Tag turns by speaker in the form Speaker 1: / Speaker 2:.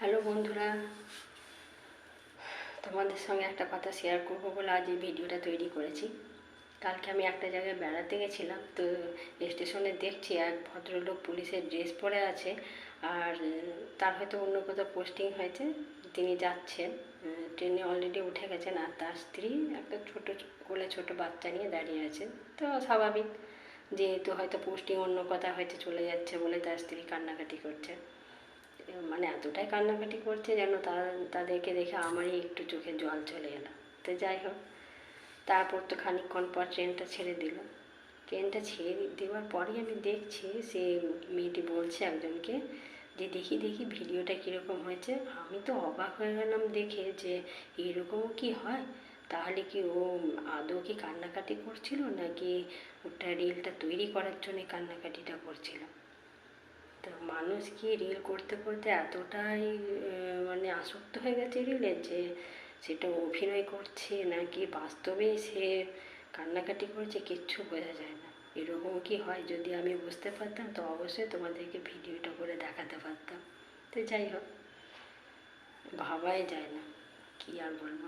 Speaker 1: Hello বন্ধুরা, তোমাদের সঙ্গে একটা কথা শেয়ার করবো বলে আজ এই ভিডিওটা তৈরি করেছি। কালকে আমি একটা জায়গায় বেড়াতে গেছিলাম, তো স্টেশনে দেখছি এক ভদ্রলোক পুলিশের ড্রেস পরে আছে। আর তার হয়তো অন্য কোথাও পোস্টিং হয়েছে, তিনি যাচ্ছেন, ট্রেনে অলরেডি উঠে গেছেন। আর তার স্ত্রী একটা কোলে ছোট বাচ্চা নিয়ে দাঁড়িয়ে আছে। তো স্বাভাবিক, যেহেতু হয়তো পোস্টিং অন্য কথা হয়তো চলে যাচ্ছে বলে তার স্ত্রী কান্নাকাটি করছে। মানে এতটাই কান্নাকাটি করছে যেন তাদেরকে দেখে আমারই একটু চোখে জল চলে এলো। তো যাই হোক, তারপর তো খানিকক্ষণ পর ট্রেনটা ছেড়ে দিল। ট্রেনটা ছেড়ে দেওয়ার পরেই আমি দেখছি সে মেয়েটি বলছে একজনকে যে দেখি দেখি ভিডিওটা কীরকম হয়েছে। আমি তো অবাক হয়ে গেলাম দেখে যে এরকমও কি হয়। তাহলে কি ও আদৌ কি কান্নাকাটি করছিল, নাকি ওটা রিলটা তৈরি করার জন্যে কান্নাকাটিটা করছিল। তো মানুষ কি রিল করতে করতে এতটাই মানে আসক্ত হয়ে গেছে রিলে, যে সেটা অভিনয় করছে নাকি বাস্তবেই সে কান্নাকাটি করছে কিচ্ছু বোঝা যায় না। এরকম কি হয়, যদি আমি বুঝতে পারতাম তো অবশ্যই তোমাদেরকে ভিডিওটা করে দেখাতে পারতাম। তো যাই হোক, ভাবাই যায় না, কি আর বলবো।